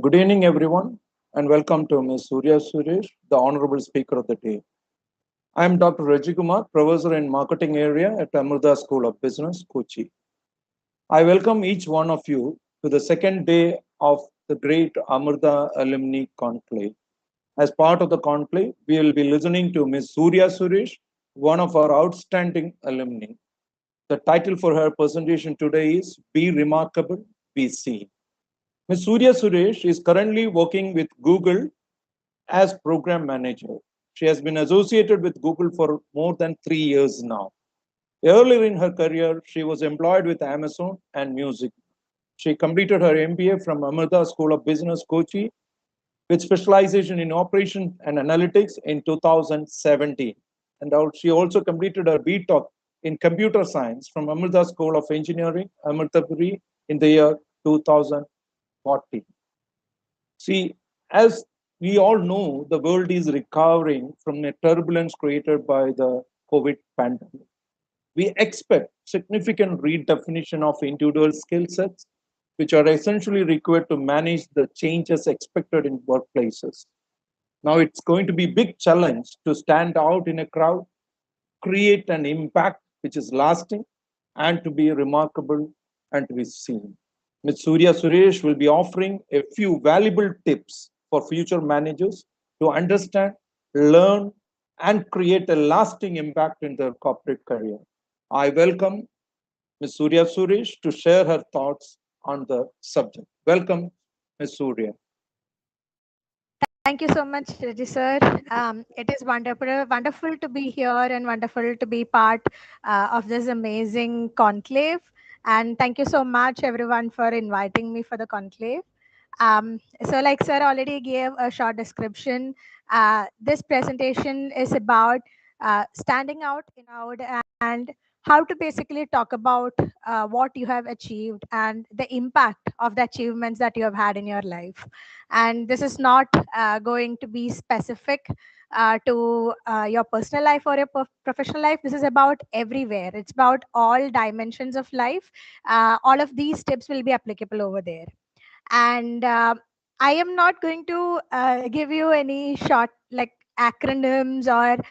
Good evening, everyone, and welcome to Ms. Surya Suresh, the Honorable Speaker of the Day. I am Dr. Rejikumar, Professor in Marketing Area at Amrita School of Business, Kochi. I welcome each one of you to the second day of the Great Amrita Alumni Conclave. As part of the conclave, we will be listening to Ms. Surya Suresh, one of our outstanding alumni. The title for her presentation today is Be Remarkable, Be Seen. Ms. Surya Suresh is currently working with Google as program manager. She has been associated with Google for more than 3 years now. Earlier in her career, she was employed with Amazon and Music. She completed her MBA from Amrita School of Business, Kochi, with specialization in operation and analytics in 2017. And she also completed her BTech in computer science from Amrita School of Engineering, Amritapuri, in the year 2014. See, as we all know, the world is recovering from the turbulence created by the COVID pandemic. We expect significant redefinition of individual skill sets, which are essentially required to manage the changes expected in workplaces. Now, it's going to be a big challenge to stand out in a crowd, create an impact which is lasting, and to be remarkable and to be seen. Ms. Surya Suresh will be offering a few valuable tips for future managers to understand, learn, and create a lasting impact in their corporate career. I welcome Ms. Surya Suresh to share her thoughts on the subject. Welcome, Ms. Surya. Thank you so much, Reggie sir. It is wonderful to be here and wonderful to be part of this amazing conclave. And thank you so much, everyone, for inviting me for the conclave. So, like sir already gave a short description, this presentation is about standing out and how to basically talk about what you have achieved and the impact of the achievements that you have had in your life. And this is not going to be specific to your personal life or your professional life. This is about everywhere. It's about all dimensions of life. All of these tips will be applicable over there. And I am not going to give you any short like acronyms or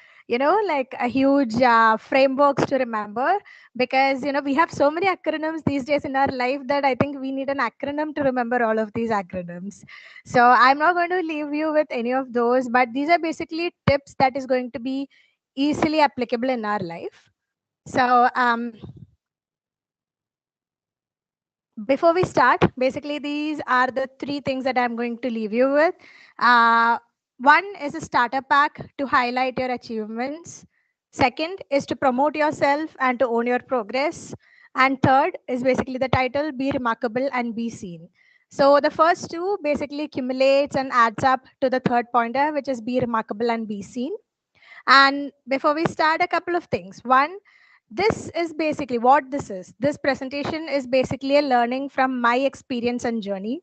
like a huge frameworks to remember, because we have so many acronyms these days in our life that I think we need an acronym to remember all of these acronyms. So I'm not going to leave you with any of those, but these are basically tips that is going to be easily applicable in our life. So before we start, basically these are the three things that I'm going to leave you with. One is a starter pack to highlight your achievements. Second is to promote yourself and to own your progress. And third is basically the title, Be Remarkable and Be Seen. So the first two basically accumulates and adds up to the third pointer, which is Be Remarkable and Be Seen. And before we start, a couple of things. One, this is basically what this is. This presentation is basically a learning from my experience and journey.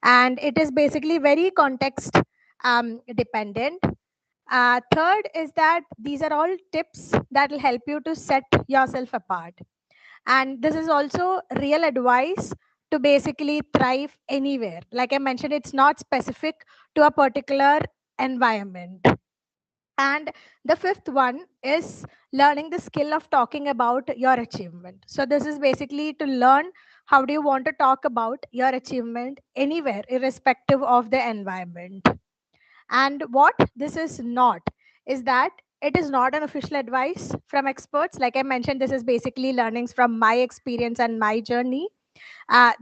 And it is basically very context dependent. Third is that these are all tips that will help you to set yourself apart. And this is also real advice to basically thrive anywhere. Like I mentioned, it's not specific to a particular environment. And the fifth one is learning the skill of talking about your achievement. So this is basically to learn how do you want to talk about your achievement anywhere, irrespective of the environment. And what this is not is that it is not an official advice from experts. Like I mentioned, this is basically learnings from my experience and my journey.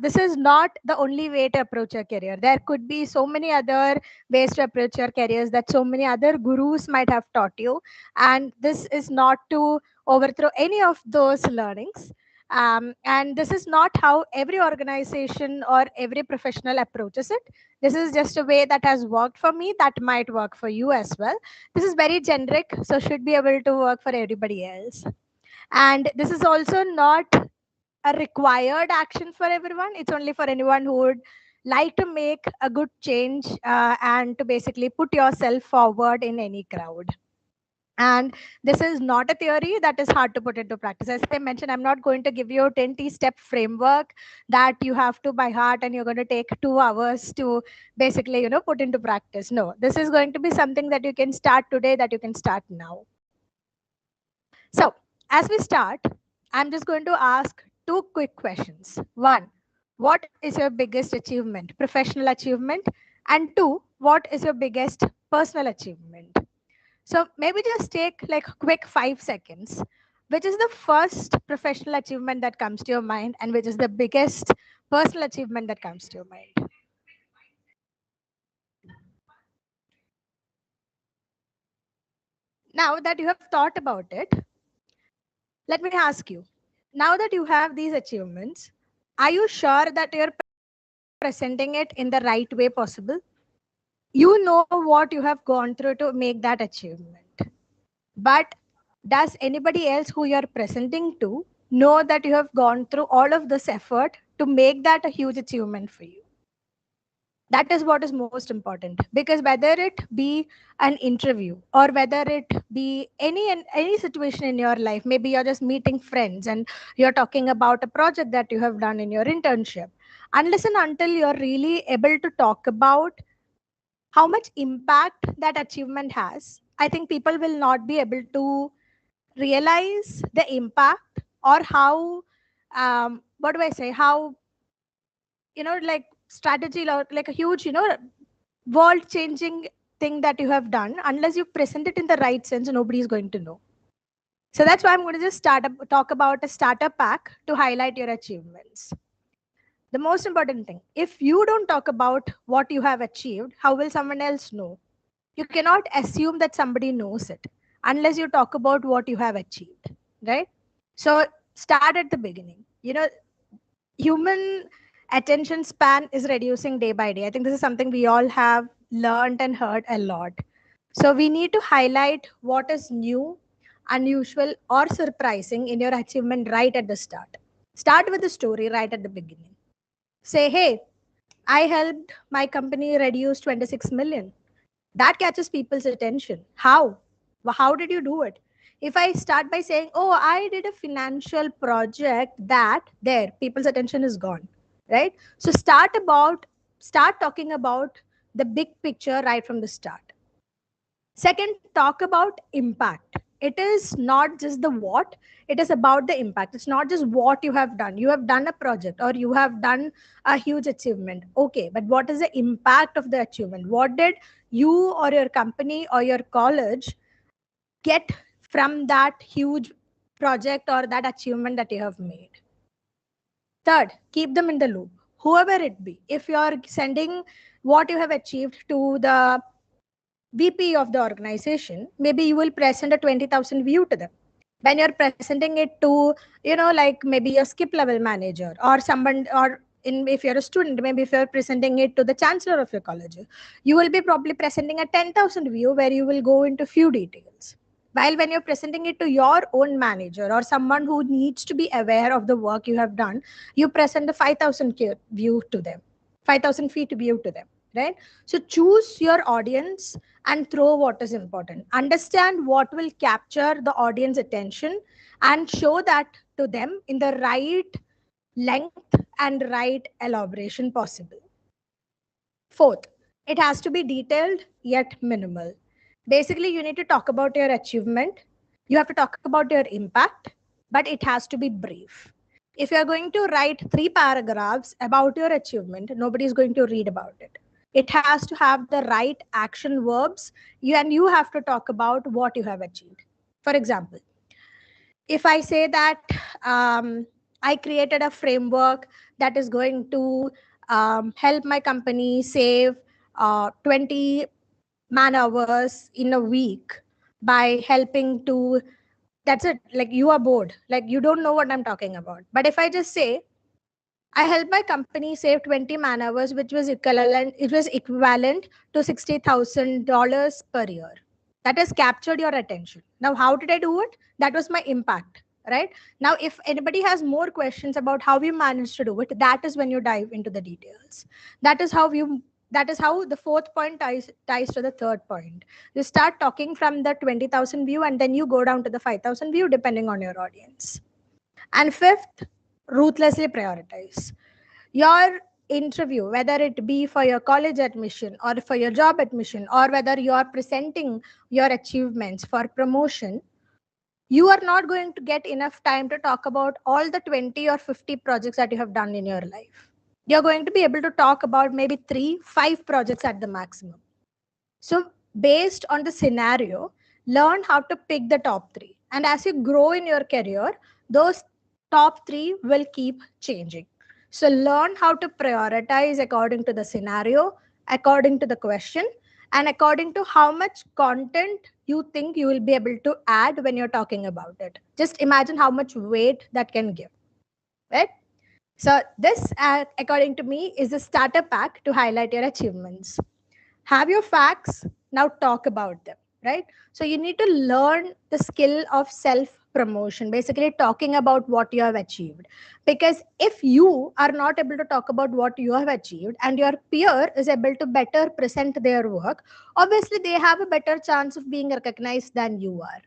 This is not the only way to approach your career. There could be so many other ways to approach your careers that so many other gurus might have taught you. And this is not to overthrow any of those learnings. And this is not how every organization or every professional approaches it. This is just a way that has worked for me that might work for you as well. This is very generic, so should be able to work for everybody else. And this is also not a required action for everyone. It's only for anyone who would like to make a good change and to basically put yourself forward in any crowd. And this is not a theory that is hard to put into practice. As I mentioned, I'm not going to give you a 10T-step framework that you have to by heart and you're going to take 2 hours to basically, put into practice. No, this is going to be something that you can start today, that you can start now. So as we start, I'm just going to ask 2 quick questions. One, what is your biggest achievement, professional achievement? And 2, what is your biggest personal achievement? So maybe just take like quick 5 seconds. Which is the first professional achievement that comes to your mind, and which is the biggest personal achievement that comes to your mind? Now that you have thought about it, let me ask you, now that you have these achievements, are you sure that you're presenting it in the right way possible? You know what you have gone through to make that achievement. But does anybody else who you're presenting to know that you have gone through all of this effort to make that a huge achievement for you? That is what is most important, because whether it be an interview or whether it be any situation in your life, maybe you're just meeting friends and you're talking about a project that you have done in your internship, unless and until you're really able to talk about how much impact that achievement has, I think people will not be able to realize the impact, or how what do I say, how like strategy, or like a huge world changing thing that you have done. Unless you present it in the right sense, nobody is going to know. So that's why I'm going to just talk about a starter pack to highlight your achievements. The most important thing, if you don't talk about what you have achieved, how will someone else know? You cannot assume that somebody knows it unless you talk about what you have achieved, right? So start at the beginning. Human attention span is reducing day by day. I think this is something we all have learned and heard a lot. So we need to highlight what is new, unusual, or surprising in your achievement right at the start. Start with the story right at the beginning. Say, hey, I helped my company reduce 26 million. That catches people's attention. How? How did you do it? If I start by saying, oh, I did a financial project, that there, people's attention is gone, right? So start talking about the big picture right from the start. Second, talk about impact. It is not just the what, it is about the impact. It's not just what you have done. You have done a project or you have done a huge achievement. Okay, but what is the impact of the achievement? What did you or your company or your college get from that huge project or that achievement that you have made? Third, keep them in the loop, whoever it be. If you are sending what you have achieved to the VP of the organization, maybe you will present a 20,000 view to them. When you're presenting it to, like maybe a skip level manager or someone, or if you're a student, maybe if you're presenting it to the chancellor of your college, you will be probably presenting a 10,000 view where you will go into few details. While when you're presenting it to your own manager or someone who needs to be aware of the work you have done, you present the 5,000 view to them, 5,000 feet view to them, right? So choose your audience and throw what is important. Understand what will capture the audience attention and show that to them in the right length and right elaboration possible. Fourth, it has to be detailed yet minimal. Basically, you need to talk about your achievement. You have to talk about your impact, but it has to be brief. If you're going to write 3 paragraphs about your achievement, nobody is going to read about it. It has to have the right action verbs, and you have to talk about what you have achieved. For example, if I say that I created a framework that is going to help my company save 20 man hours in a week by helping to, that's it. Like, you are bored. Like, you don't know what I'm talking about. But if I just say, I helped my company save 20 man hours, which was equivalent to $60,000 per year. That has captured your attention. Now, how did I do it? That was my impact, right? Now, if anybody has more questions about how you managed to do it, that is when you dive into the details. That is how you That is how the fourth point ties to the third point. You start talking from the 20,000 view and then you go down to the 5,000 view depending on your audience. And fifth, ruthlessly prioritize. Your interview, whether it be for your college admission or for your job admission, or whether you are presenting your achievements for promotion, you are not going to get enough time to talk about all the 20 or 50 projects that you have done in your life. You're going to be able to talk about maybe 3-5 projects at the maximum. So based on the scenario, learn how to pick the top 3. And as you grow in your career, those top 3 will keep changing. So learn how to prioritize according to the scenario, according to the question, and according to how much content you think you will be able to add when you're talking about it. Just imagine how much weight that can give, right? So this, according to me, is a starter pack to highlight your achievements. Have your facts, now talk about them, right? So you need to learn the skill of self promotion, basically talking about what you have achieved. Because if you are not able to talk about what you have achieved and your peer is able to better present their work, obviously they have a better chance of being recognized than you are.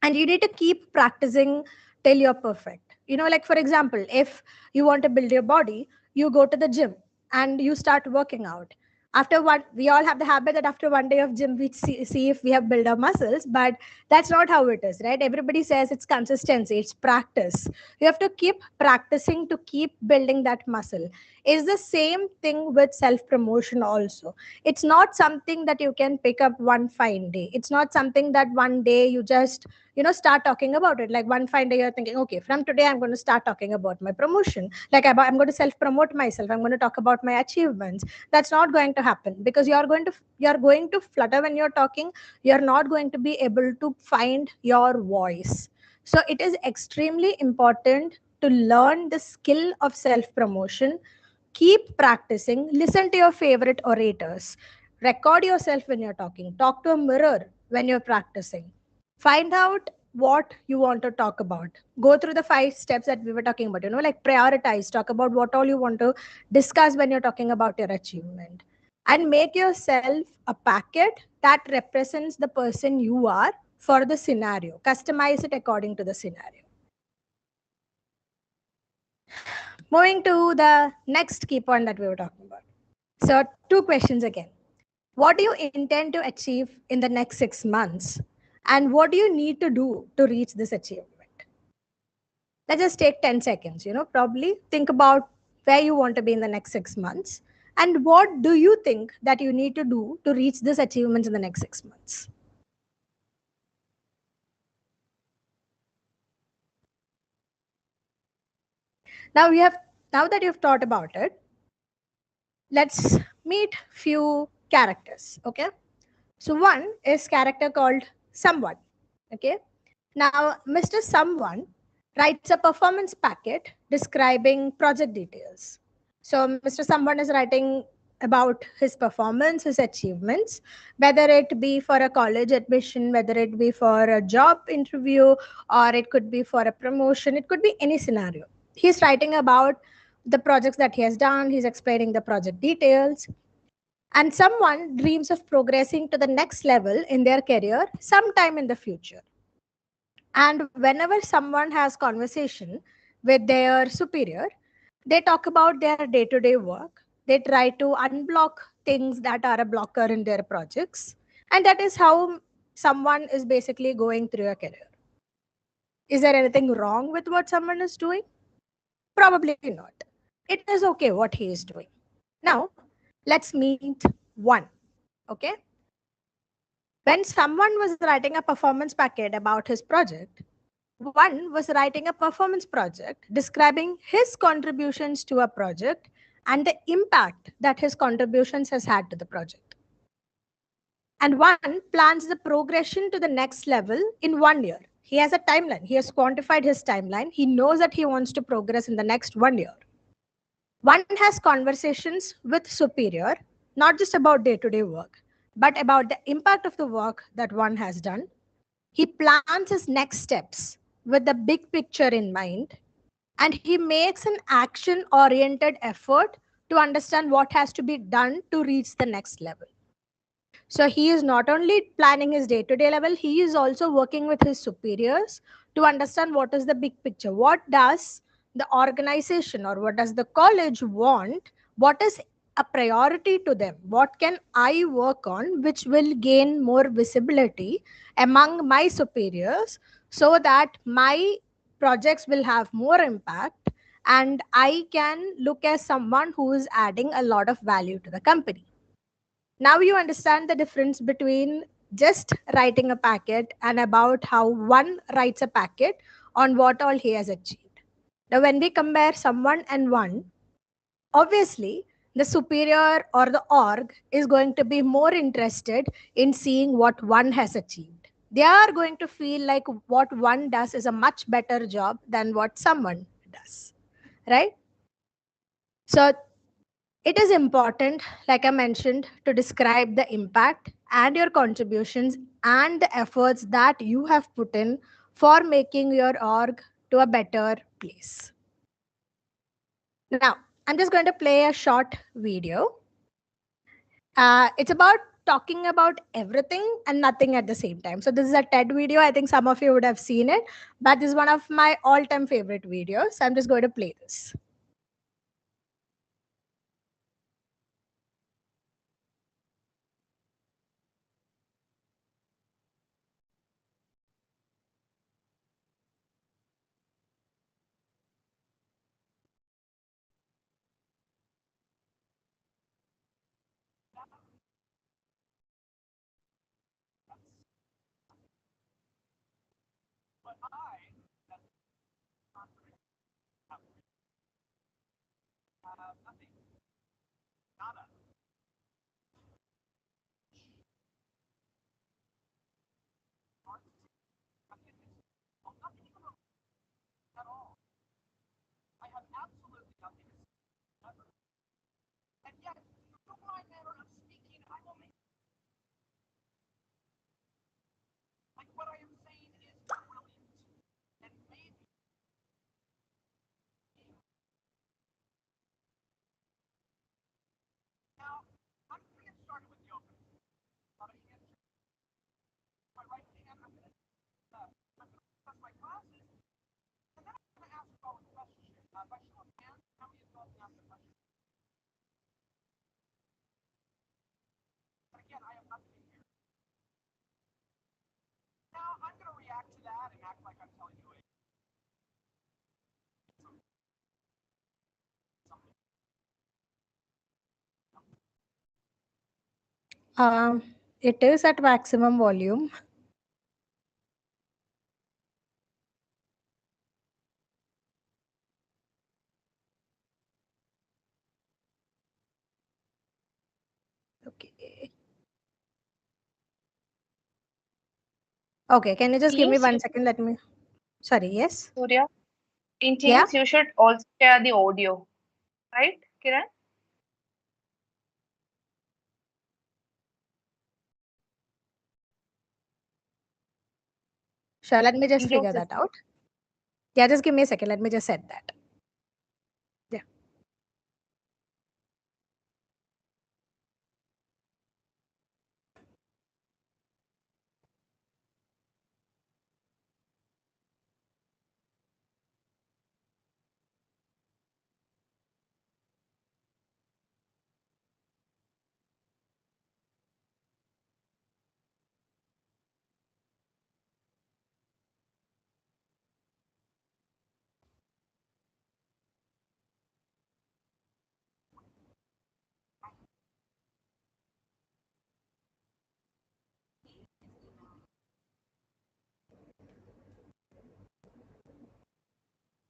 And you need to keep practicing till you're perfect. Like for example, if you want to build your body, you go to the gym and you start working out. After one, we all have the habit that after one day of gym we see if we have built our muscles, but that's not how it is, right? Everybody says it's consistency, it's practice. You have to keep practicing to keep building that muscle. It's the same thing with self promotion also. It's not something that you can pick up one fine day. It's not something that one day you just start talking about it. Like one fine day you're thinking, okay, from today I'm going to start talking about my promotion. Like I'm going to self promote myself, I'm going to talk about my achievements. That's not going to happen, because you're going to flutter when you're talking. You're not going to be able to find your voice. So it is extremely important to learn the skill of self promotion. Keep practicing, listen to your favorite orators, record yourself when you're talking, talk to a mirror when you're practicing. Find out what you want to talk about. Go through the 5 steps that we were talking about, like prioritize, talk about what all you want to discuss when you're talking about your achievement. And make yourself a packet that represents the person you are for the scenario. Customize it according to the scenario. Moving to the next key point that we were talking about. So 2 questions again. What do you intend to achieve in the next 6 months? And what do you need to do to reach this achievement? Let's just take 10 seconds, probably think about where you want to be in the next 6 months. And what do you think that you need to do to reach this achievement in the next 6 months? Now that you've thought about it, let's meet few characters, okay? So one is character called someone, okay? Now, Mr. Someone writes a performance packet describing project details. So Mr. Someone is writing about his performance, his achievements, whether it be for a college admission, whether it be for a job interview, or it could be for a promotion, it could be any scenario. He's writing about the projects that he has done, he's explaining the project details. And someone dreams of progressing to the next level in their career sometime in the future. And whenever someone has conversation with their superior, they talk about their day-to-day work. They try to unblock things that are a blocker in their projects. And that is how someone is basically going through a career. Is there anything wrong with what someone is doing? Probably not. It is okay what he is doing. Now, let's meet one. Okay. When someone was writing a performance packet about his project, one was writing a performance project describing his contributions to a project and the impact that his contributions has had to the project. And one plans the progression to the next level in 1 year. He has a timeline. He has quantified his timeline. He knows that he wants to progress in the next 1 year. One has conversations with superior, not just about day-to-day work, but about the impact of the work that one has done. He plans his next steps with the big picture in mind, and he makes an action-oriented effort to understand what has to be done to reach the next level. So he is not only planning his day-to-day level, he is also working with his superiors to understand what is the big picture. What does the organization or what does the college want? What is a priority to them? What can I work on which will gain more visibility among my superiors so that my projects will have more impact and I can look as someone who is adding a lot of value to the company. Now you understand the difference between just writing a packet and about how one writes a packet on what all he has achieved. Now, when we compare someone and one, obviously the superior or the org is going to be more interested in seeing what one has achieved. They are going to feel like what one does is a much better job than what someone does, right? So it is important, like I mentioned, to describe the impact and your contributions and the efforts that you have put in for making your org to a better place. Now, I'm just going to play a short video. It's about talking about everything and nothing at the same time. So this is a TED video. I think some of you would have seen it, but this is one of my all-time favorite videos. So I'm just going to play this. It is at maximum volume. Okay. Okay, can you just give me 1 second? Let me. Sorry, yes? Surya, in Yeah. Teams, you should also share the audio, right, Kiran? Sure, let me just In Zoom figure that system. out. Yeah, just give me a second. Let me just set that. Yeah.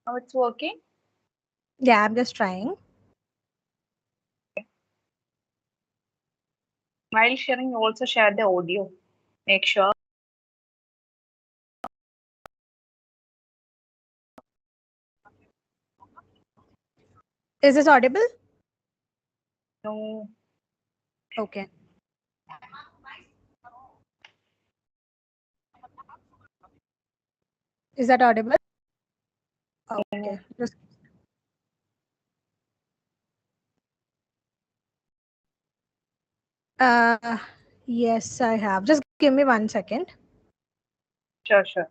Now it's working. Yeah, I'm just trying. While sharing, you also share the audio. Make sure. Is this audible? No. Okay. Is that audible? Okay. Just Yes, I have. Just give me 1 second. Sure, sure.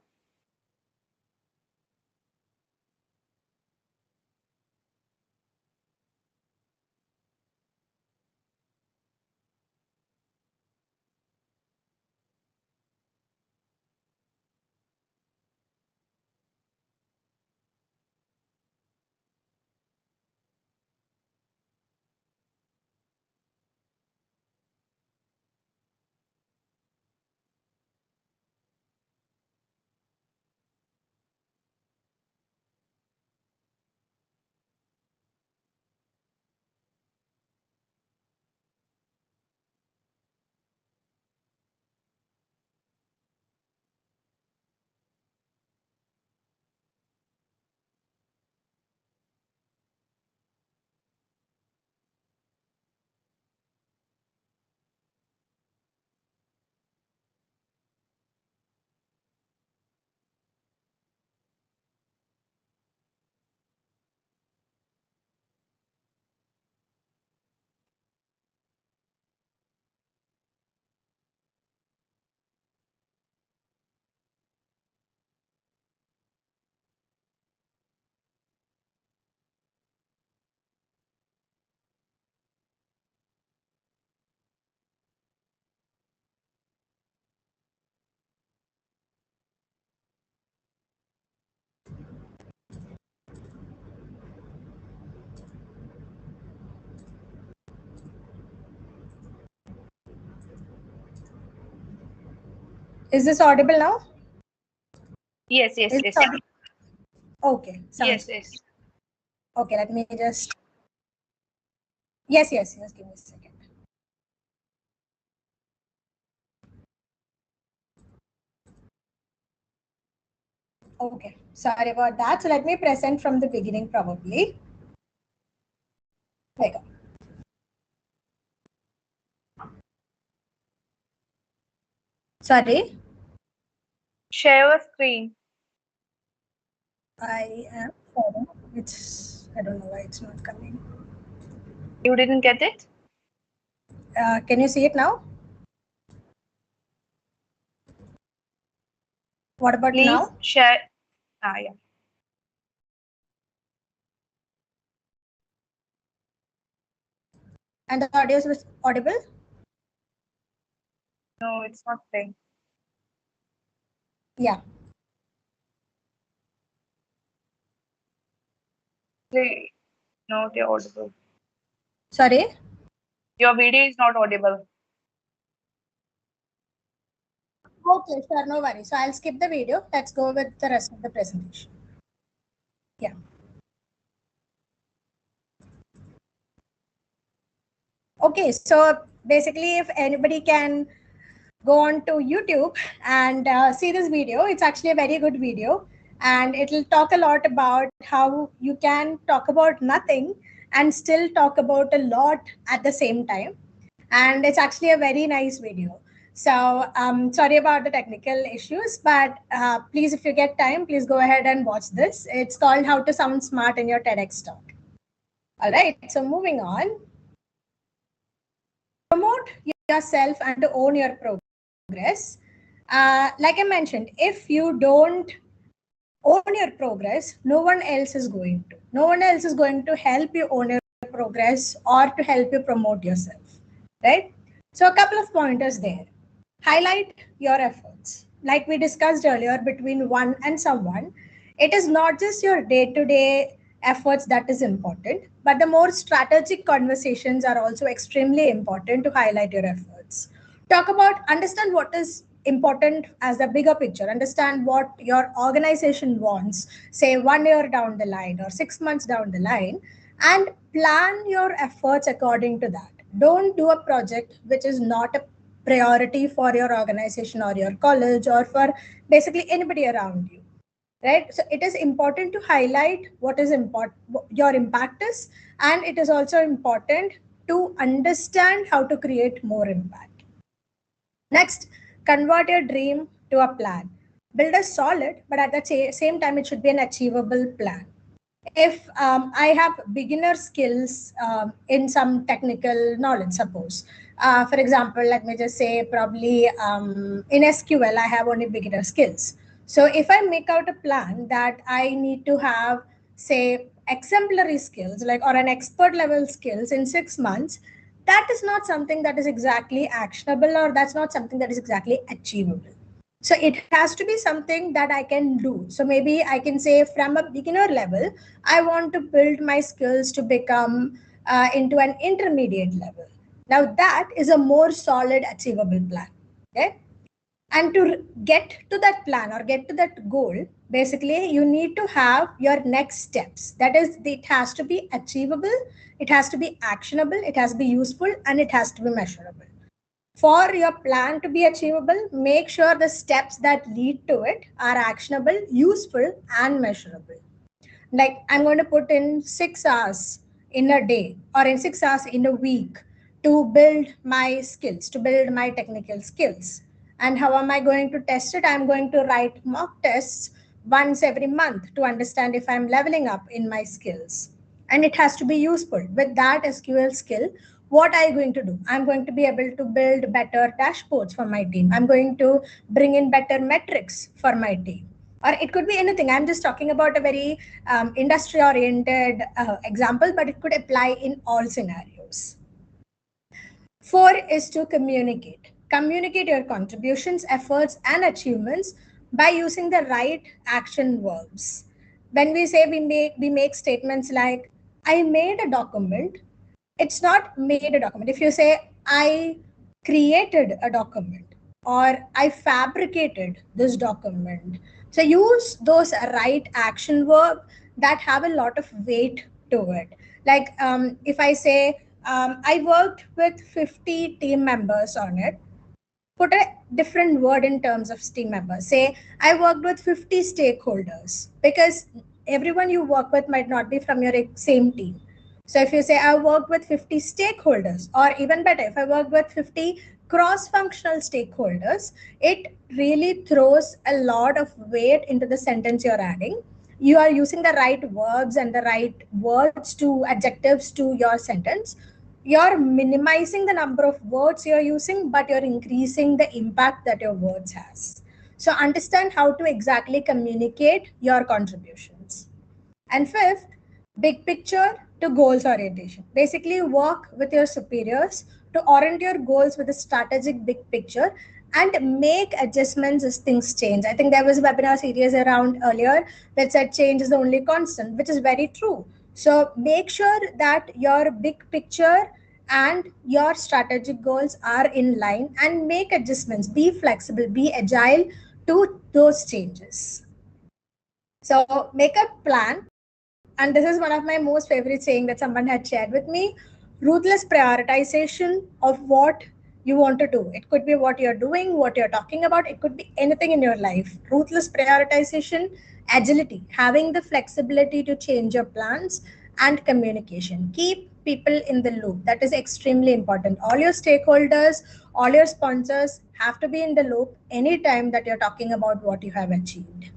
Is this audible now? Yes, yes, Is yes. this audible? Okay, sounds Yes, good. yes. Okay, let me just. Yes, yes, yes. Give me a second. Okay, sorry about that. So let me present from the beginning probably. There you go. Sorry, Share your screen. I am sorry. I don't know why it's not coming. You didn't get it? Can you see it now? What about Please now? share. Yeah. And the audio is audible? No, it's not playing. Yeah. Play. No, they're audible. Sorry. Your video is not audible. Okay, sure, no worries. So I'll skip the video. Let's go with the rest of the presentation. Yeah. Okay, so basically, if anybody can go on to YouTube and see this video, it's actually a very good video, and it'll talk a lot about how you can talk about nothing and still talk about a lot at the same time. And it's actually a very nice video. So sorry about the technical issues, but please, if you get time, please go ahead and watch this. It's called How to Sound Smart in Your TEDx Talk. All right, so moving on. Promote yourself and to own your progress. Like I mentioned, if you don't own your progress, no one else is going to. No one else is going to help you own your progress or to help you promote yourself, right? So a couple of pointers there. Highlight your efforts. Like we discussed earlier, between one and someone, it is not just your day-to-day efforts that is important, but the more strategic conversations are also extremely important to highlight your efforts. Talk about, understand what is important as the bigger picture, understand what your organization wants, say 1 year down the line or 6 months down the line, and plan your efforts according to that. Don't do a project which is not a priority for your organization or your college or for basically anybody around you, right? So it is important to highlight what is important, your impact is, and it is also important to understand how to create more impact. Next, convert your dream to a plan. Build a solid, but at the same time, it should be an achievable plan. If I have beginner skills in some technical knowledge, suppose, for example, let me just say probably in SQL, I have only beginner skills. So if I make out a plan that I need to have, say, exemplary skills, like, or an expert level skills in 6 months, that is not something that is exactly actionable, or that's not something that is exactly achievable. So it has to be something that I can do. So maybe I can say from a beginner level, I want to build my skills to become into an intermediate level. Now that is a more solid achievable plan. Okay. And to get to that plan or get to that goal, basically you need to have your next steps. That is, it has to be achievable, it has to be actionable, it has to be useful, and it has to be measurable. For your plan to be achievable, make sure the steps that lead to it are actionable, useful, and measurable. Like, I'm going to put in 6 hours in a day or in 6 hours in a week to build my skills, to build my technical skills. And how am I going to test it? I'm going to write mock tests once every month to understand if I'm leveling up in my skills. And it has to be useful. With that SQL skill, what are you going to do? I'm going to be able to build better dashboards for my team. I'm going to bring in better metrics for my team. Or it could be anything. I'm just talking about a very industry oriented example, but it could apply in all scenarios. 4 is to communicate. Communicate your contributions, efforts, and achievements by using the right action verbs. When we say we make statements like, I made a document, it's not made a document. If you say, I created a document, or I fabricated this document. So use those right action verb that have a lot of weight to it. Like if I say, I worked with 50 team members on it, put a different word in terms of team members. Say, I worked with 50 stakeholders, because everyone you work with might not be from your same team. So if you say, I worked with 50 stakeholders, or even better, if I worked with 50 cross-functional stakeholders, it really throws a lot of weight into the sentence you're adding. You are using the right verbs and the right words to adjectives to your sentence. You're minimizing the number of words you're using, but you're increasing the impact that your words has. So understand how to exactly communicate your contributions. And fifth, big picture to goals orientation. Basically, work with your superiors to orient your goals with a strategic big picture and make adjustments as things change. I think there was a webinar series around earlier that said change is the only constant, which is very true. So make sure that your big picture and your strategic goals are in line, and make adjustments. Be flexible, be agile to those changes. So make a plan. And this is one of my most favorite saying that someone had shared with me: ruthless prioritization of what you want to do. It could be what you're doing, what you're talking about. It could be anything in your life. Ruthless prioritization, agility, having the flexibility to change your plans, and communication. Keep people in the loop. That is extremely important. All your stakeholders, all your sponsors have to be in the loop anytime that you're talking about what you have achieved.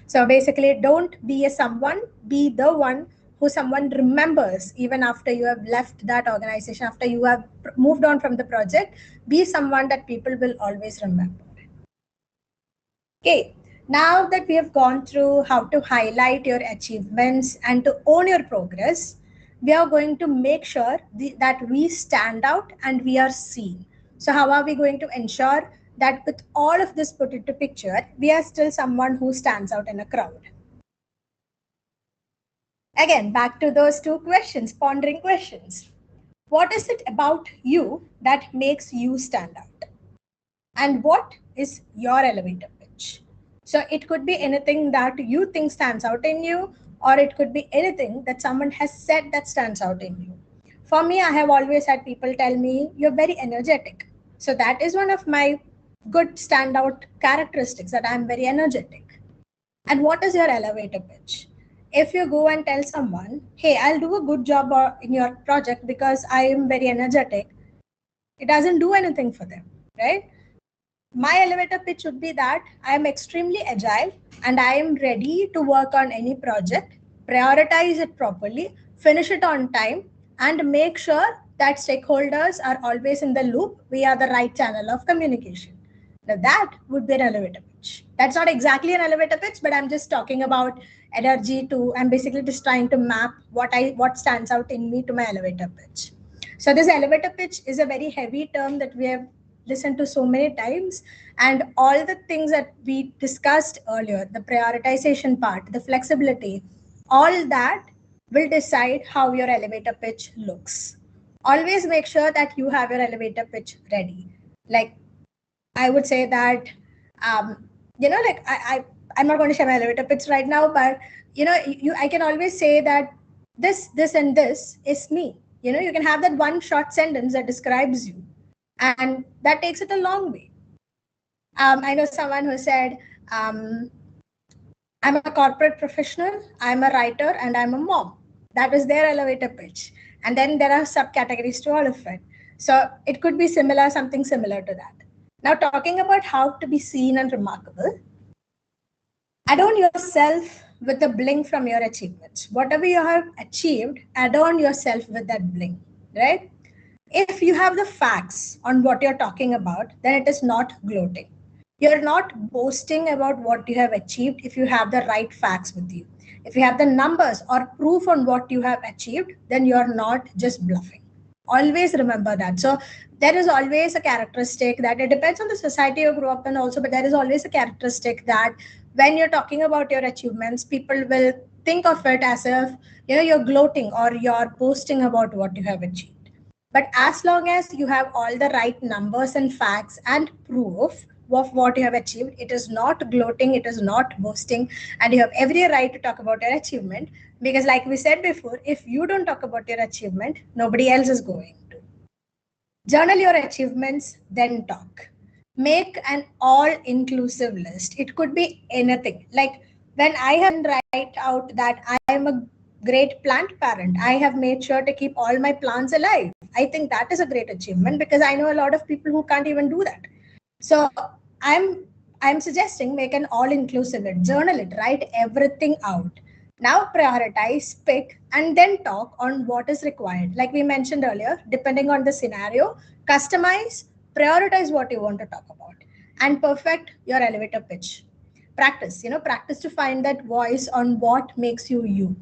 So basically, don't be a someone, be the one who someone remembers even after you have left that organization, after you have moved on from the project. Be someone that people will always remember. Okay, now that we have gone through how to highlight your achievements and to own your progress, we are going to make sure that we stand out and we are seen. So how are we going to ensure that with all of this put into picture, we are still someone who stands out in a crowd? Again, back to those two questions, pondering questions. What is it about you that makes you stand out? And what is your elevator pitch? So it could be anything that you think stands out in you, or it could be anything that someone has said that stands out in you. For me, I have always had people tell me, you're very energetic. So that is one of my good standout characteristics, that I'm very energetic. And what is your elevator pitch? If you go and tell someone, hey, I'll do a good job in your project because I am very energetic, it doesn't do anything for them, right? My elevator pitch would be that I am extremely agile and I am ready to work on any project prioritize it properly, finish it on time, and make sure that stakeholders are always in the loop via the right channel of communication. Now that would be an elevator pitch. That's not exactly an elevator pitch, but I'm just talking about energy to, I'm basically just trying to map what stands out in me to my elevator pitch. So this elevator pitch is a very heavy term that we have listened to so many times, and all the things that we discussed earlier, the prioritization part, the flexibility, all that will decide how your elevator pitch looks. Always make sure that you have your elevator pitch ready. Like I would say that, like I'm not going to share my elevator pitch right now, but I can always say that this, and this is me. You can have that one short sentence that describes you, and that takes it a long way. I know someone who said, I'm a corporate professional, I'm a writer, and I'm a mom. That was their elevator pitch. And then there are subcategories to all of it. So it could be similar, something similar to that. Now, talking about how to be seen and remarkable, adorn yourself with the bling from your achievements. Whatever you have achieved, adorn yourself with that bling, right? If you have the facts on what you're talking about, then it is not gloating. You're not boasting about what you have achieved if you have the right facts with you. If you have the numbers or proof on what you have achieved, then you're not just bluffing. Always remember that. So there is always a characteristic that it depends on the society you grew up in also, but there is always a characteristic that when you're talking about your achievements, people will think of it as if you're gloating or you're boasting about what you have achieved. But as long as you have all the right numbers and facts and proof of what you have achieved, it is not gloating, it is not boasting, and you have every right to talk about your achievement, because like we said before, if you don't talk about your achievement, nobody else is going to. Journal your achievements, then talk. Make an all-inclusive list. It could be anything. Like when I have write out that I am a great plant parent, I have made sure to keep all my plants alive. I think that is a great achievement because I know a lot of people who can't even do that. So I'm suggesting make an all-inclusive it, journal it, write everything out. Now prioritize, pick, and then talk on what is required. Like we mentioned earlier, depending on the scenario, customize, prioritize what you want to talk about, and perfect your elevator pitch. Practice, practice to find that voice on what makes you you.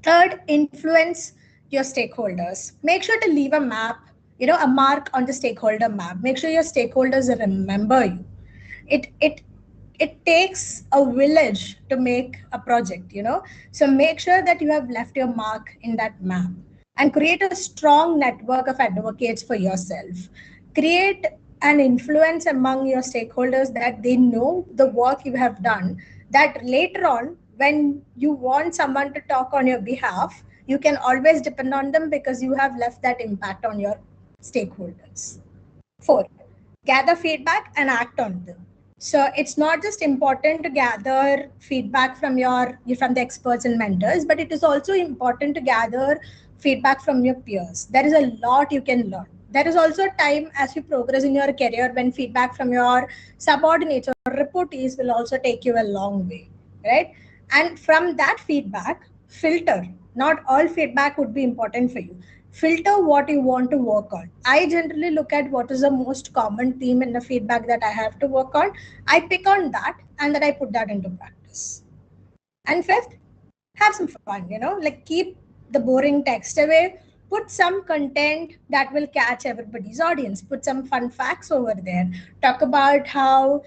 Third, influence your stakeholders. Make sure to leave a map, a mark on the stakeholder map. Make sure your stakeholders remember you. It takes a village to make a project, So make sure that you have left your mark in that map and create a strong network of advocates for yourself. Create an influence among your stakeholders that they know the work you have done, that later on, when you want someone to talk on your behalf, you can always depend on them because you have left that impact on your stakeholders. 4, gather feedback and act on them. So it's not just important to gather feedback from the experts and mentors, but it is also important to gather feedback from your peers. There is a lot you can learn. There is also a time as you progress in your career when feedback from your subordinates or reportees will also take you a long way, right? And from that feedback, filter. Not all feedback would be important for you. Filter what you want to work on. I generally look at what is the most common theme in the feedback that I have to work on. I pick on that and then I put that into practice. And 5th, have some fun, like keep the boring text away. Put some content that will catch everybody's audience. Put some fun facts over there. Talk about how,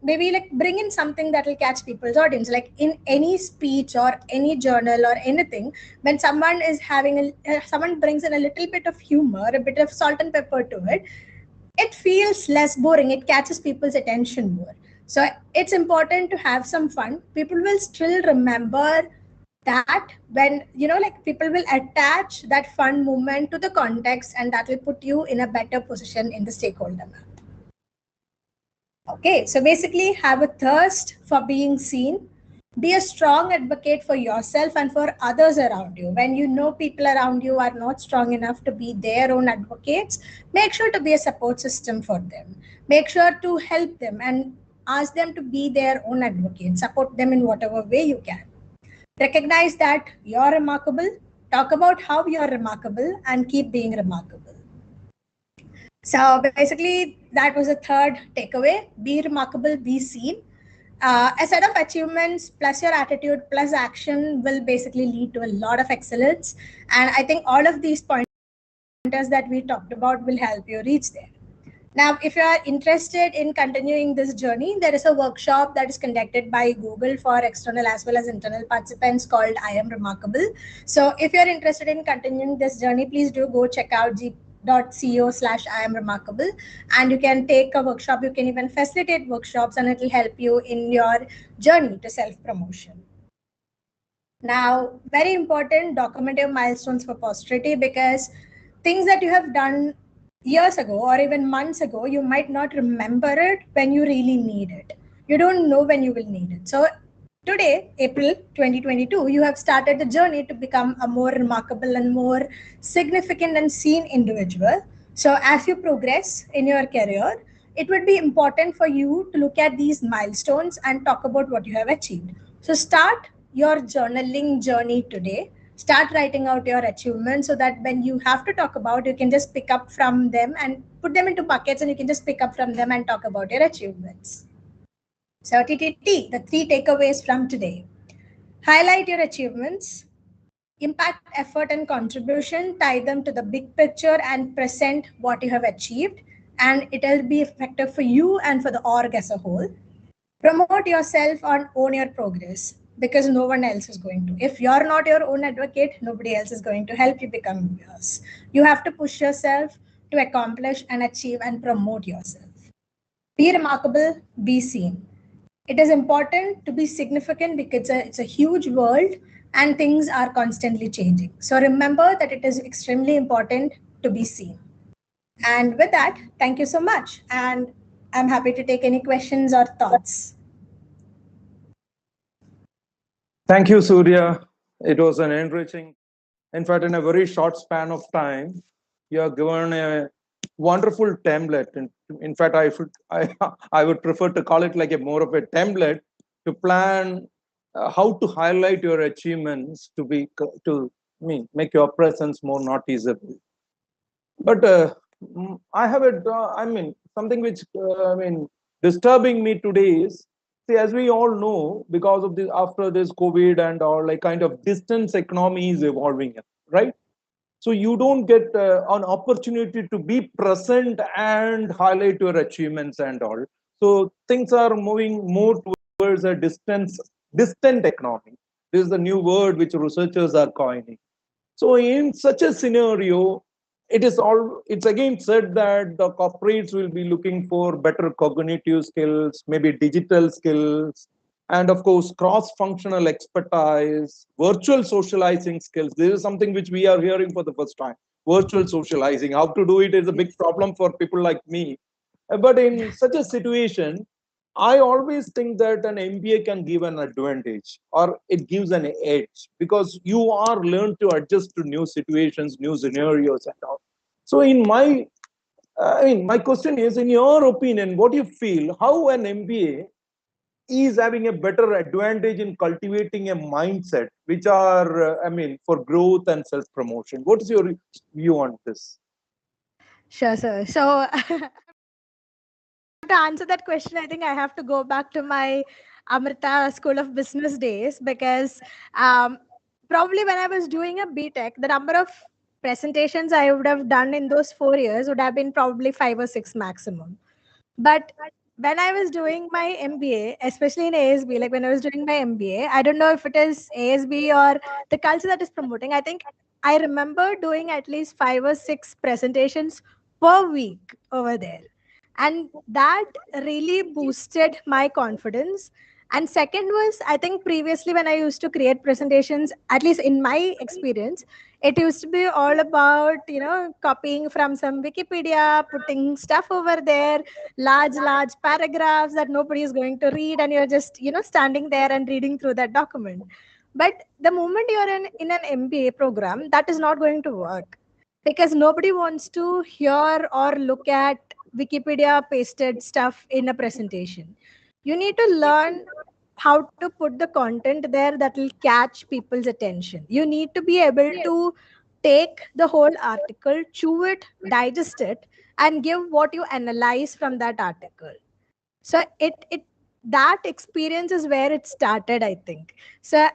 maybe bring in something that will catch people's audience. Like in any speech or any journal or anything, when someone is someone brings in a little bit of humor, a bit of salt and pepper to it, it feels less boring. It catches people's attention more. So it's important to have some fun. People will still remember that when, people will attach that fun moment to the context, and that will put you in a better position in the stakeholder map. Okay, so basically have a thirst for being seen. Be a strong advocate for yourself and for others around you. When you know people around you are not strong enough to be their own advocates, make sure to be a support system for them. Make sure to help them and ask them to be their own advocates. Support them in whatever way you can. Recognize that you're remarkable, talk about how you're remarkable, and keep being remarkable. So basically, that was a third takeaway. Be remarkable, be seen. A set of achievements plus your attitude plus action will basically lead to a lot of excellence. And I think all of these pointers that we talked about will help you reach there. Now, if you are interested in continuing this journey, there is a workshop that is conducted by Google for external as well as internal participants called I Am Remarkable. So if you're interested in continuing this journey, please do go check out g.co/I am remarkable, and you can take a workshop. You can even facilitate workshops, and it will help you in your journey to self-promotion. Now, very important, document your milestones for posterity, because things that you have done years ago or even months ago, you might not remember it when you really need it. You don't know when you will need it. So today, April 2022, you have started the journey to become a more remarkable and more significant and seen individual. So as you progress in your career, it would be important for you to look at these milestones and talk about what you have achieved. So start your journaling journey today. Start writing out your achievements so that when you have to talk about, you can just pick up from them and put them into buckets, and you can just pick up from them and talk about your achievements. So TTT, the 3 takeaways from today. Highlight your achievements, impact, effort, and contribution, tie them to the big picture and present what you have achieved, and it will be effective for you and for the org as a whole. Promote yourself and own your progress, because no one else is going to. If you're not your own advocate, nobody else is going to help you become yours. You have to push yourself to accomplish and achieve and promote yourself. Be remarkable, be seen. It is important to be significant because it's a huge world and things are constantly changing. So remember that it is extremely important to be seen. And with that, thank you so much. And I'm happy to take any questions or thoughts. Thank you, Surya. It was an enriching. In fact, in a very short span of time, you are given a wonderful template. In fact, I would prefer to call it like a more of a template to plan how to highlight your achievements to make your presence more noticeable. But I have something which disturbing me today is, see, as we all know, because of this, after this COVID and all, like kind of distance economy is evolving, right? So you don't get an opportunity to be present and highlight your achievements and all. So things are moving more towards a distant economy. This is the new word which researchers are coining. So in such a scenario, it's again said that the corporates will be looking for better cognitive skills, maybe digital skills, and of course cross-functional expertise, virtual socializing skills. This is something which we are hearing for the first time. Virtual socializing, how to do it is a big problem for people like me. But in such a situation, I always think that an MBA can give an advantage, or it gives an edge, because you are learned to adjust to new situations, new scenarios and all. So my question is, in your opinion, what do you feel, how an MBA is having a better advantage in cultivating a mindset which are, for growth and self-promotion? What is your view on this? Sure, sir. So to answer that question, I think I have to go back to my Amrita School of Business days, because probably when I was doing a BTech, the number of presentations I would have done in those 4 years would have been probably 5 or 6 maximum. But when I was doing my MBA, especially in ASB, like when I was doing my MBA, I don't know if it is ASB or the culture that is promoting. I think I remember doing at least 5 or 6 presentations per week over there. And that really boosted my confidence. And second was, I think previously when I used to create presentations, at least in my experience, it used to be all about, copying from some Wikipedia, putting stuff over there, large paragraphs that nobody is going to read, and you're just, standing there and reading through that document. But the moment you're in an MBA program, that is not going to work, because nobody wants to hear or look at Wikipedia pasted stuff in a presentation. You need to learn how to put the content there that will catch people's attention. You need to be able to take the whole article, chew it, digest it, and give what you analyze from that article. So it that experience is where it started, I think. So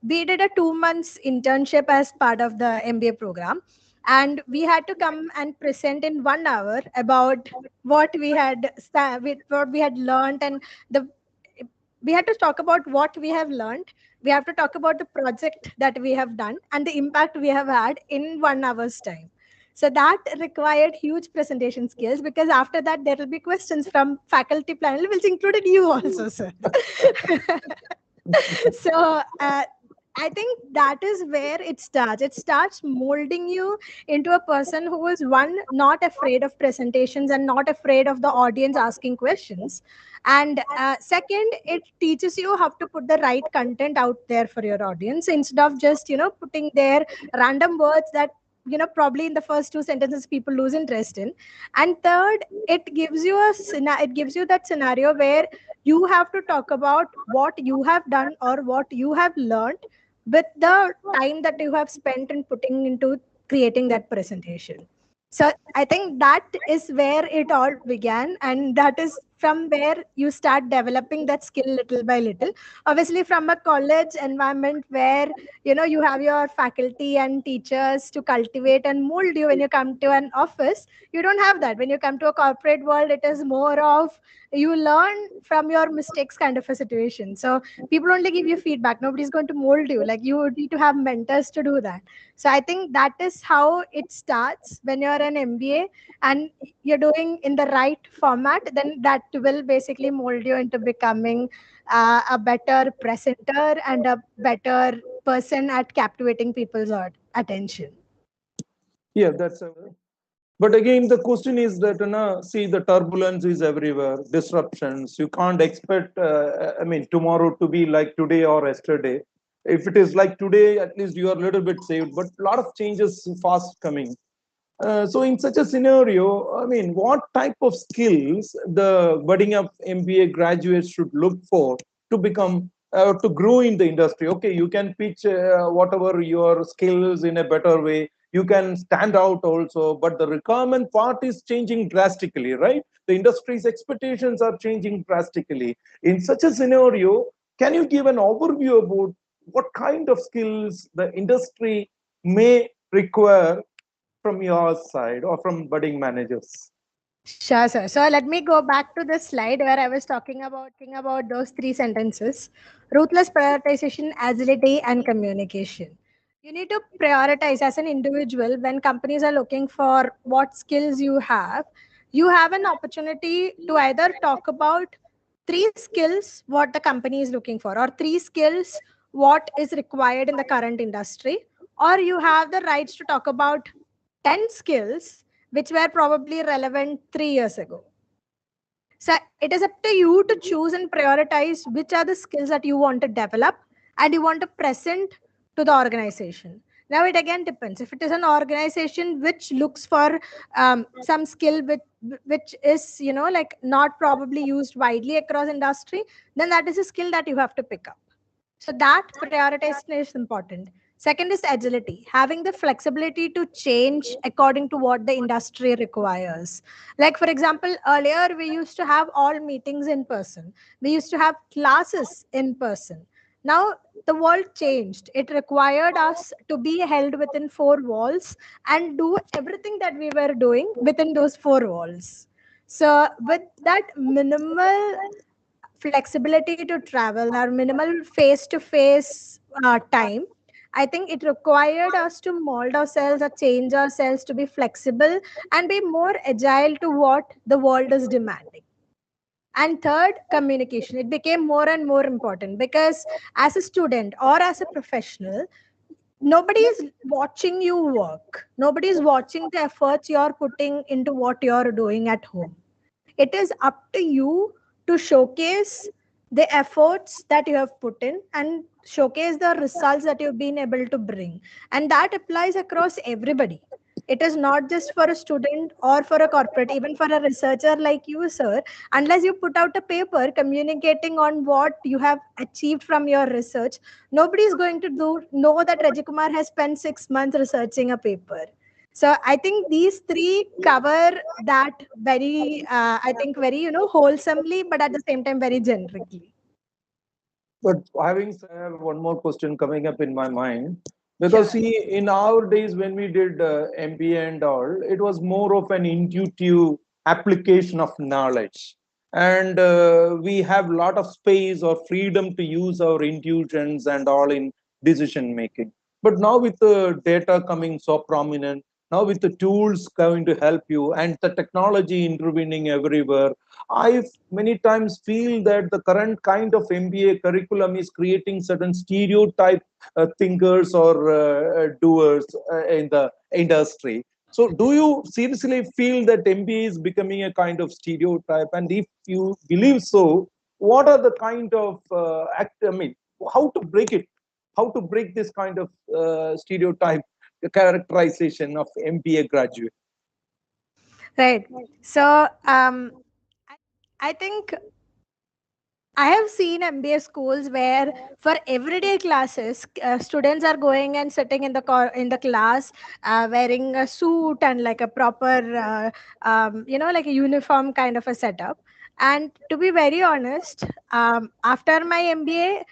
we did a 2 months internship as part of the MBA program, and we had to come and present in 1 hour about what we had what we had learned, and the we had to talk about what we have learned. We have to talk about the project that we have done and the impact we have had in 1 hour's time. So that required huge presentation skills, because after that there will be questions from faculty panel, which included you also, sir. So I think that is where it starts. It starts molding you into a person who is, one, not afraid of presentations and not afraid of the audience asking questions. And second, it teaches you how to put the right content out there for your audience, instead of just, putting their random words that, probably in the first two sentences people lose interest in. And third, it gives you that scenario where you have to talk about what you have done or what you have learned with the time that you have spent in putting into creating that presentation. So I think that is where it all began, and that is from where you start developing that skill little by little. Obviously, from a college environment where you have your faculty and teachers to cultivate and mold you, when you come to an office, you don't have that. When you come to a corporate world, it is more of you learn from your mistakes kind of a situation. So people only give you feedback. Nobody's going to mold you. Like, you need to have mentors to do that. So I think that is how it starts when you're an MBA and you're doing in the right format. Then that will basically mold you into becoming a better presenter and a better person at captivating people's attention. Yeah, that's a. But again, the question is that, see, the turbulence is everywhere, disruptions. You can't expect, tomorrow to be like today or yesterday. If it is like today, at least you are a little bit saved, but a lot of changes fast coming. So in such a scenario, what type of skills the budding up MBA graduates should look for to become, to grow in the industry? Okay, you can pitch whatever your skills in a better way. You can stand out also, but the requirement part is changing drastically, right? The industry's expectations are changing drastically. In such a scenario, can you give an overview about what kind of skills the industry may require from your side or from budding managers? Sure, sir. So let me go back to the slide where I was talking about those three sentences: ruthless prioritization, agility, and communication. You need to prioritize as an individual. When companies are looking for what skills you have an opportunity to either talk about three skills what the company is looking for, or three skills what is required in the current industry, or you have the rights to talk about 10 skills which were probably relevant 3 years ago. So it is up to you to choose and prioritize which are the skills that you want to develop and you want to present to the organization. Now it again depends. If it is an organization which looks for some skill which is like not probably used widely across industry, then that is a skill that you have to pick up. So that prioritization is important. Second is agility, having the flexibility to change according to what the industry requires. Like, for example, earlier we used to have all meetings in person. We used to have classes in person. Now the world changed. It required us to be held within four walls and do everything that we were doing within those four walls. So with that minimal flexibility to travel or minimal face-to-face time, I think it required us to mold ourselves or change ourselves to be flexible and be more agile to what the world is demanding. And third, communication. It became more and more important, because as a student or as a professional, nobody is watching you work. Nobody is watching the efforts you're putting into what you're doing at home. It is up to you to showcase the efforts that you have put in and showcase the results that you've been able to bring. And that applies across everybody. It is not just for a student or for a corporate, even for a researcher like you, sir. Unless you put out a paper communicating on what you have achieved from your research, nobody is going to know that Rejikumar has spent 6 months researching a paper. So I think these three cover that very, I think very, wholesomely, but at the same time very generically. But having said, I have one more question coming up in my mind. Because Sure. see, in our days when we did MBA and all, it was more of an intuitive application of knowledge. And we have a lot of space or freedom to use our intuitions and all in decision making. But now with the data coming so prominent, now with the tools going to help you and the technology intervening everywhere, I many times feel that the current kind of MBA curriculum is creating certain stereotype thinkers or doers in the industry. So, do you seriously feel that MBA is becoming a kind of stereotype? And if you believe so, what are the kind of I mean, how to break it? How to break this kind of stereotype characterization of MBA graduate? Right. So I think I have seen MBA schools where for everyday classes, students are going and sitting in the class, wearing a suit and like a proper, like a uniform kind of a setup. And to be very honest, after my MBA,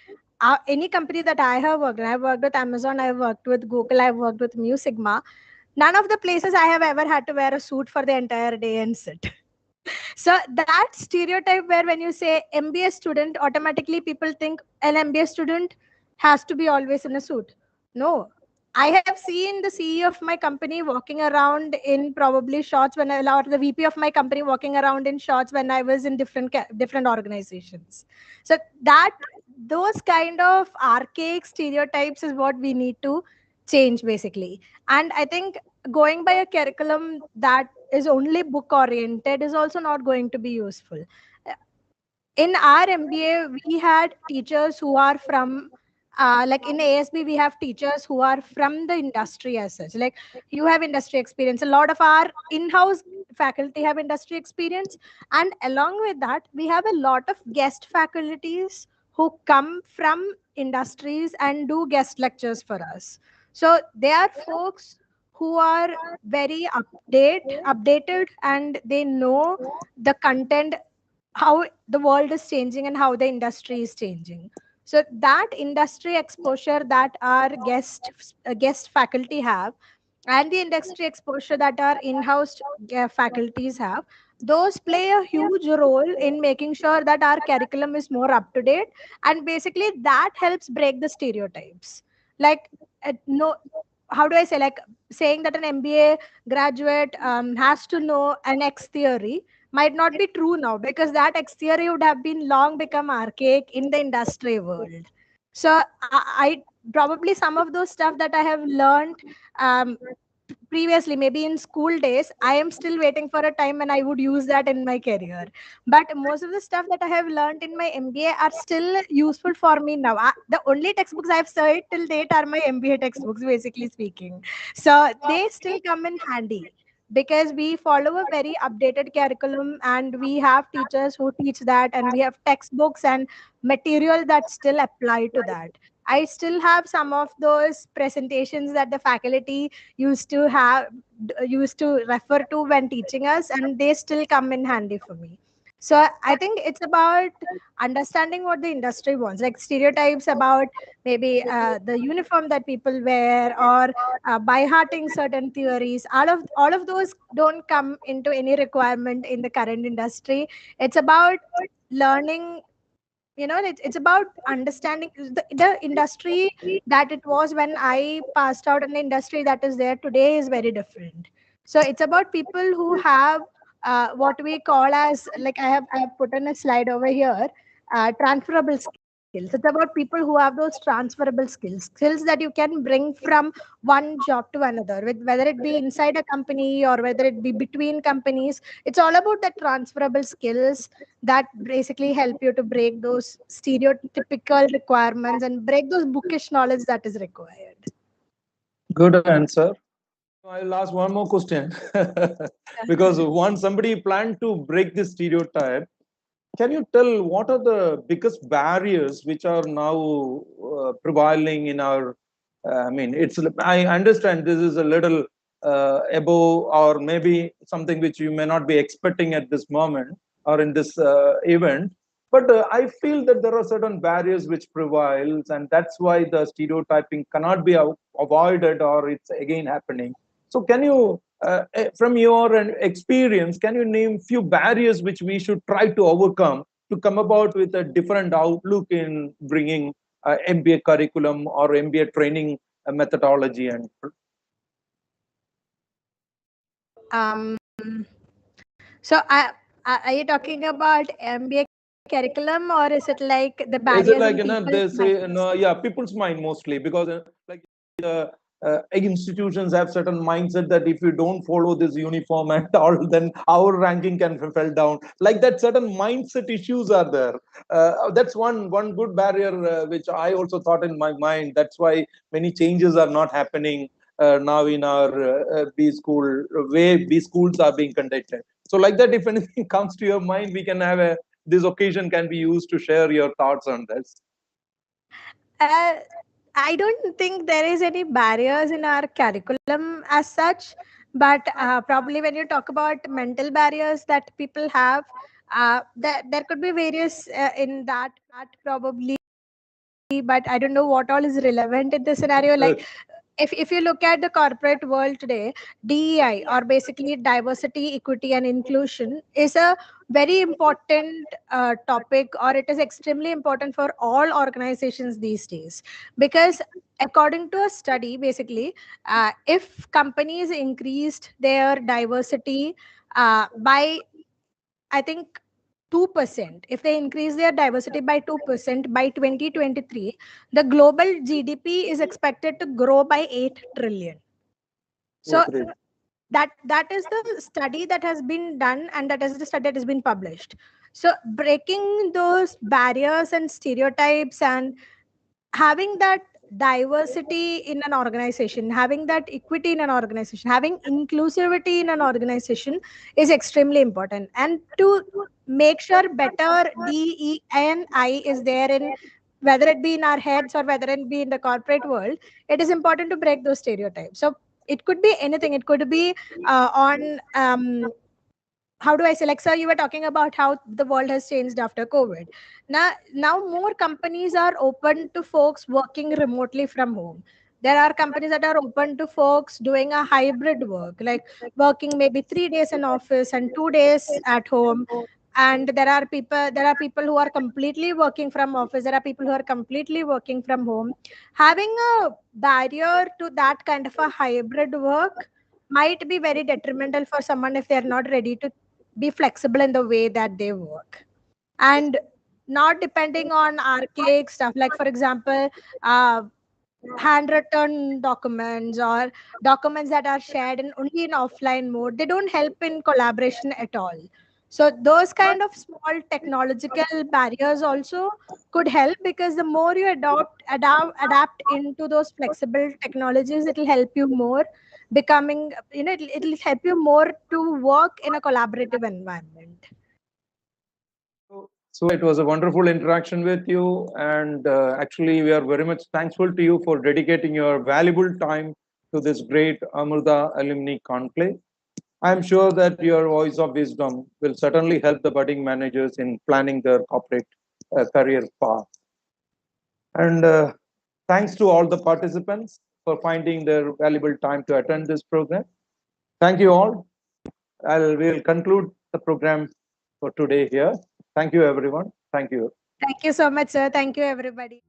any company that I have worked in, I've worked with Amazon, I've worked with Google, I've worked with Mu Sigma. None of the places I have ever had to wear a suit for the entire day and sit. So that stereotype where when you say MBA student, automatically people think an MBA student has to be always in a suit. No. I have seen the CEO of my company walking around in probably shorts or the VP of my company walking around in shorts when I was in different organizations. So those kind of archaic stereotypes is what we need to change basically. And I think going by a curriculum that is only book oriented is also not going to be useful. In our MBA, we had teachers who are from, like in ASB, we have teachers who are from the industry as such. Like you have industry experience. A lot of our in-house faculty have industry experience. And along with that, we have a lot of guest faculties who come from industries and do guest lectures for us. So they are folks who are very updated, and they know the content, how the world is changing and how the industry is changing. So that industry exposure that our guest faculty have, and the industry exposure that our in-house faculties have, those play a huge role in making sure that our curriculum is more up to date, and basically that helps break the stereotypes. Like no, how do I say, like saying that an MBA graduate has to know an X theory might not be true now, because that X theory would have been long become archaic in the industry world. So I probably some of those stuff that I have learned um, previously, maybe in school days, I am still waiting for a time when I would use that in my career. But most of the stuff that I have learned in my MBA are still useful for me now. The only textbooks I've studied till date are my MBA textbooks, basically speaking. So they still come in handy because we follow a very updated curriculum, and we have teachers who teach that, and we have textbooks and material that still apply to that. I still have some of those presentations that the faculty used to refer to when teaching us, and they still come in handy for me. So I think it's about understanding what the industry wants, like stereotypes about maybe the uniform that people wear, or by hearting certain theories. All of those don't come into any requirement in the current industry. It's about learning, it's about understanding the industry that it was when I passed out, and the industry that is there today is very different. So it's about people who have what we call as, like I have put in a slide over here, transferable skills. It's about people who have those transferable skills that you can bring from one job to another, with whether it be inside a company or whether it be between companies. It's all about the transferable skills that basically help you to break those stereotypical requirements and break those bookish knowledge that is required. Good answer. I'll ask one more question. Because once somebody planned to break this stereotype, can you tell what are the biggest barriers which are now prevailing in our? I mean, I understand this is a little above, or maybe something which you may not be expecting at this moment or in this event. But I feel that there are certain barriers which prevails, and that's why the stereotyping cannot be avoided, or it's again happening. So, can you, from your experience, can you name few barriers which we should try to overcome to come about with a different outlook in bringing MBA curriculum or MBA training methodology? And so are you talking about MBA curriculum, or is it like the is barriers it like, in people's they say, minds? yeah, people's mind mostly, because like institutions have certain mindset that if you don't follow this uniform and all, then our ranking can fell down. Like that, certain mindset issues are there. That's one good barrier which I also thought in my mind. That's why many changes are not happening now in our B school way B schools are being conducted. So like that, if anything comes to your mind, we can have this occasion can be used to share your thoughts on this. I don't think there is any barriers in our curriculum as such, but probably when you talk about mental barriers that people have, there could be various in that probably, but I don't know what all is relevant in the scenario. Like if you look at the corporate world today, DEI, or basically diversity, equity, and inclusion, is a very important topic, or it is extremely important for all organizations these days. Because according to a study, basically, if companies increased their diversity by, I think, 2%, if they increase their diversity by 2% by 2023, the global GDP is expected to grow by 8 trillion. So that is the study that has been done, and that is the study that has been published. So breaking those barriers and stereotypes, and having that diversity in an organization, having that equity in an organization, having inclusivity in an organization is extremely important. And to make sure better DEI is there in, whether it be in our heads or whether it be in the corporate world, it is important to break those stereotypes. So it could be anything. It could be on how do I say, like, sir, you were talking about how the world has changed after COVID. Now more companies are open to folks working remotely from home. There are companies that are open to folks doing a hybrid work, like working maybe 3 days in office and 2 days at home. And there are people who are completely working from office. There are people who are completely working from home. Having a barrier to that kind of a hybrid work might be very detrimental for someone if they're not ready to be flexible in the way that they work, and not depending on archaic stuff, like for example, handwritten documents or documents that are shared in only in offline mode. They don't help in collaboration at all. So those kind of small technological barriers also could help, because the more you adapt into those flexible technologies, it will help you more becoming, it'll help you more to work in a collaborative environment. So it was a wonderful interaction with you, and actually we are very much thankful to you for dedicating your valuable time to this great Amrita Alumni Conclave. I am sure that your voice of wisdom will certainly help the budding managers in planning their corporate career path. And thanks to all the participants for finding their valuable time to attend this program. Thank you all. We'll conclude the program for today here. Thank you, everyone. Thank you. Thank you so much, sir. Thank you, everybody.